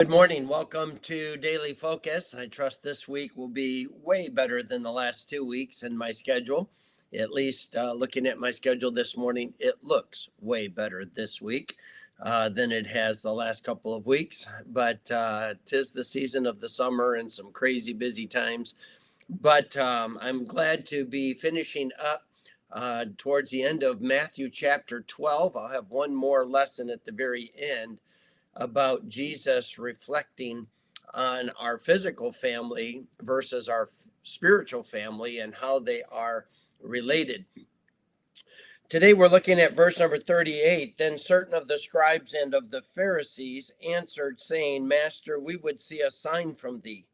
Good morning. Welcome to Daily Focus. I trust this week will be way better than the last 2 weeks in my schedule. At least looking at my schedule this morning, it looks way better this week than it has the last couple of weeks. But 'tis the season of the summer and some crazy busy times. But I'm glad to be finishing up towards the end of Matthew chapter 12. I'll have one more lesson at the very end about Jesus reflecting on our physical family versus our spiritual family and how they are related. Today we're looking at verse number 38. Then certain of the scribes and of the Pharisees answered, saying, Master, we would see a sign from thee.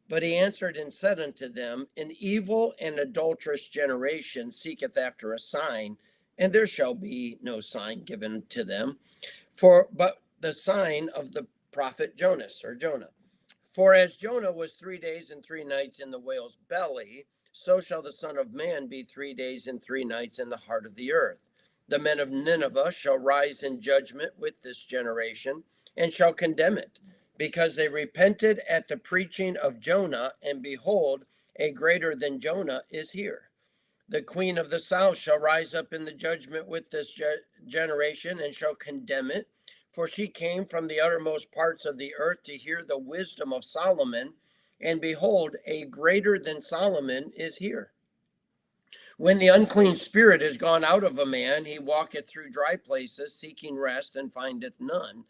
But he answered and said unto them, An evil and adulterous generation seeketh after a sign, and there shall be no sign given to them, but the sign of the prophet Jonah. For as Jonah was 3 days and 3 nights in the whale's belly, so shall the Son of Man be 3 days and 3 nights in the heart of the earth. The men of Nineveh shall rise in judgment with this generation, and shall condemn it, because they repented at the preaching of Jonah, and behold, a greater than Jonah is here. The queen of the south shall rise up in the judgment with this generation, and shall condemn it, for she came from the uttermost parts of the earth to hear the wisdom of Solomon, and behold, a greater than Solomon is here. When the unclean spirit is gone out of a man, he walketh through dry places, seeking rest, and findeth none.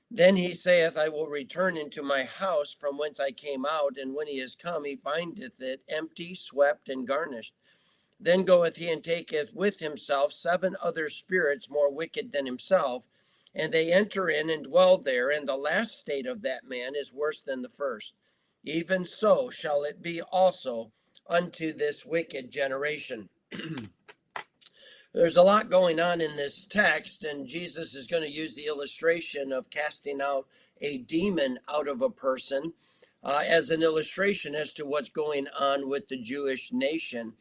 Then he saith, I will return into my house from whence I came out, and when he is come, he findeth it empty, swept, and garnished. Then goeth he and taketh with himself 7 other spirits more wicked than himself, and they enter in and dwell there, and the last state of that man is worse than the first. Even so shall it be also unto this wicked generation. There's a lot going on in this text, and Jesus is going to use the illustration of casting out a demon out of a person as an illustration as to what's going on with the Jewish nation.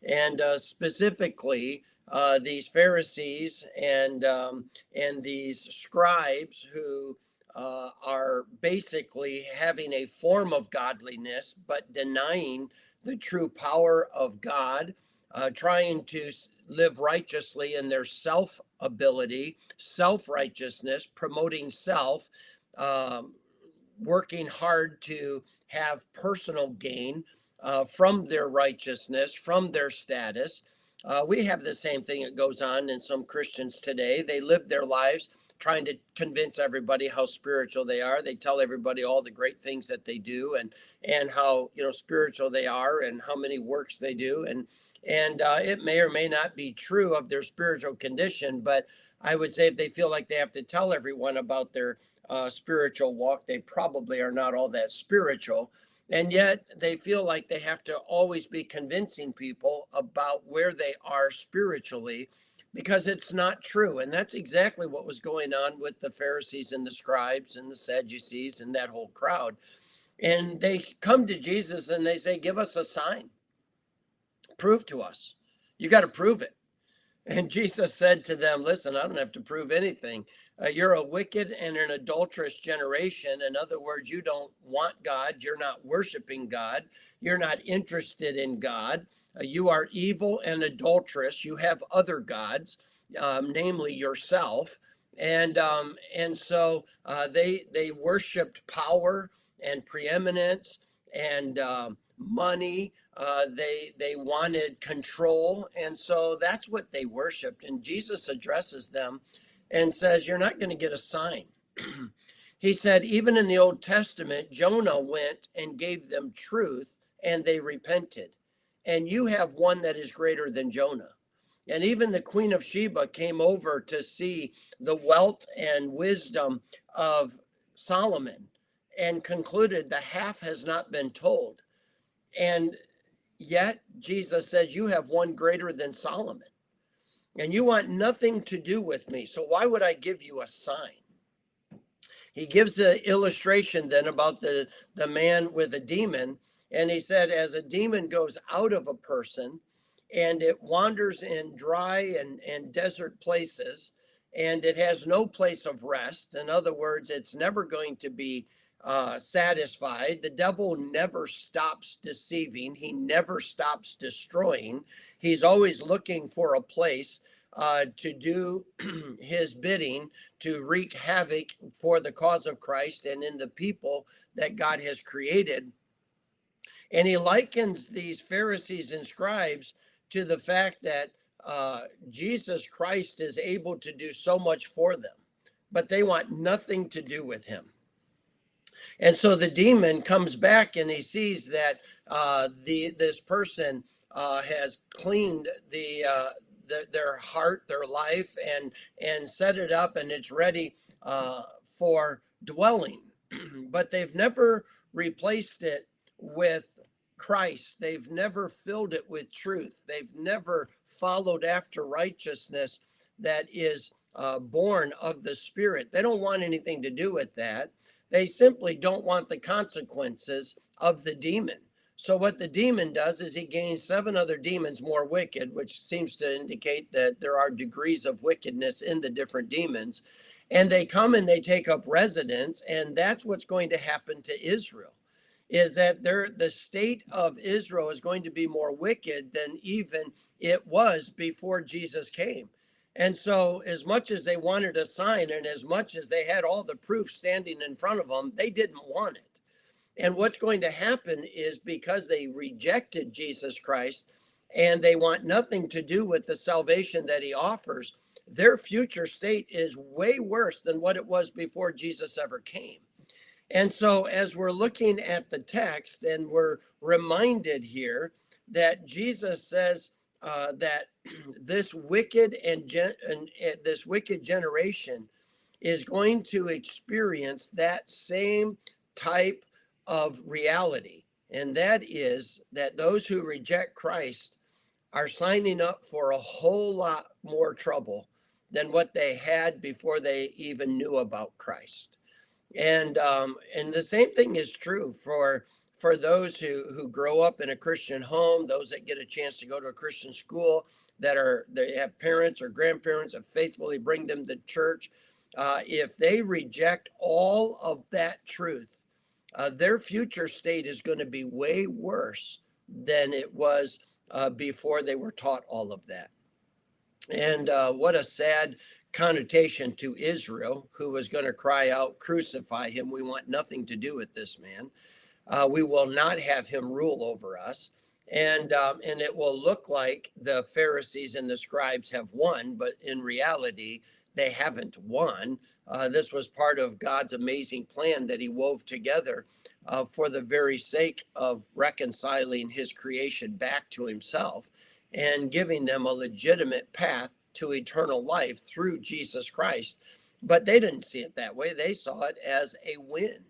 And specifically, these Pharisees and these scribes who are basically having a form of godliness, but denying the true power of God, trying to live righteously in their self-ability, self-righteousness, promoting self, working hard to have personal gain from their righteousness, from their status. We have the same thing that goes on in some Christians today. They live their lives trying to convince everybody how spiritual they are. They tell everybody all the great things that they do, and how spiritual they are, and how many works they do, and it may or may not be true of their spiritual condition. But I would say if they feel like they have to tell everyone about their spiritual walk, they probably are not all that spiritual. And yet they feel like they have to always be convincing people about where they are spiritually, because it's not true. And that's exactly what was going on with the Pharisees and the scribes and the Sadducees and that whole crowd. And they come to Jesus and they say, give us a sign. Prove to us. You got to prove it. And Jesus said to them, listen, I don't have to prove anything. You're a wicked and an adulterous generation. In other words, you don't want God. You're not worshiping God. You're not interested in God. You are evil and adulterous. You have other gods, namely yourself. And so they worshiped power and preeminence and money. They wanted control, and so that's what they worshiped. And Jesus addresses them and says, you're not going to get a sign. He said, even in the Old Testament, Jonah went and gave them truth, and they repented. And you have one that is greater than Jonah. And even the Queen of Sheba came over to see the wealth and wisdom of Solomon, and concluded the half has not been told. And yet Jesus says, you have one greater than Solomon, and you want nothing to do with me. So why would I give you a sign? He gives the illustration then about the man with a demon. And he said, as a demon goes out of a person and it wanders in dry and desert places, and it has no place of rest. In other words, it's never going to be satisfied. The devil never stops deceiving. He never stops destroying. He's always looking for a place to do his bidding, to wreak havoc for the cause of Christ and in the people that God has created. And he likens these Pharisees and scribes to the fact that Jesus Christ is able to do so much for them, but they want nothing to do with him. And so the demon comes back and he sees that this person has cleaned their heart, their life, and set it up, and it's ready for dwelling. But they've never replaced it with Christ. They've never filled it with truth. They've never followed after righteousness that is born of the Spirit. They don't want anything to do with that. They simply don't want the consequences of the demon. So what the demon does is he gains 7 other demons more wicked, which seems to indicate that there are degrees of wickedness in the different demons. And they come and they take up residence. And that's what's going to happen to Israel, is that the state of Israel is going to be more wicked than even it was before Jesus came. And so as much as they wanted a sign and as much as they had all the proof standing in front of them, they didn't want it. And what's going to happen is, because they rejected Jesus Christ and they want nothing to do with the salvation that he offers, their future state is way worse than what it was before Jesus ever came. And so as we're looking at the text, and we're reminded here that Jesus says that this wicked this wicked generation is going to experience that same type of reality, and that is that those who reject Christ are signing up for a whole lot more trouble than what they had before they even knew about Christ. And the same thing is true for those who grow up in a Christian home, those that get a chance to go to a Christian school, they have parents or grandparents that faithfully bring them to church. If they reject all of that truth, their future state is going to be way worse than it was before they were taught all of that. And what a sad connotation to Israel, who was going to cry out, "Crucify him. We want nothing to do with this man. We will not have him rule over us." And it will look like the Pharisees and the scribes have won, but in reality, they haven't won. This was part of God's amazing plan that he wove together for the very sake of reconciling his creation back to himself and giving them a legitimate path to eternal life through Jesus Christ. But they didn't see it that way. They saw it as a win.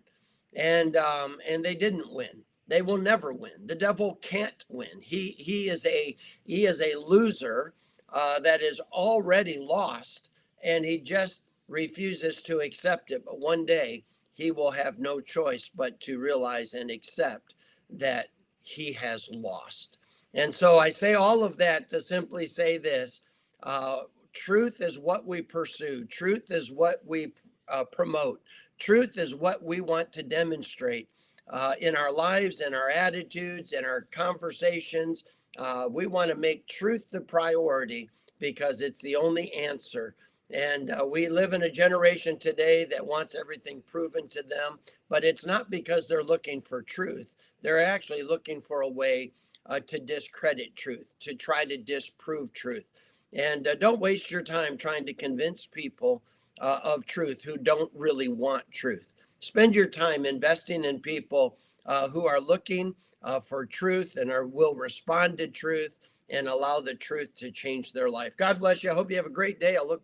And they didn't win. They will never win. The devil can't win. He is a loser that is already lost, and he just refuses to accept it. But one day he will have no choice but to realize and accept that he has lost. And so I say all of that to simply say this: truth is what we pursue. Truth is what we promote. Truth is what we want to demonstrate in our lives, in our attitudes, in our conversations. We want to make truth the priority because it's the only answer. And we live in a generation today that wants everything proven to them, but it's not because they're looking for truth. They're actually looking for a way to discredit truth, to try to disprove truth. And don't waste your time trying to convince people of truth who don't really want truth. Spend your time investing in people who are looking for truth and will respond to truth and allow the truth to change their life. God bless you. I hope you have a great day. I look forward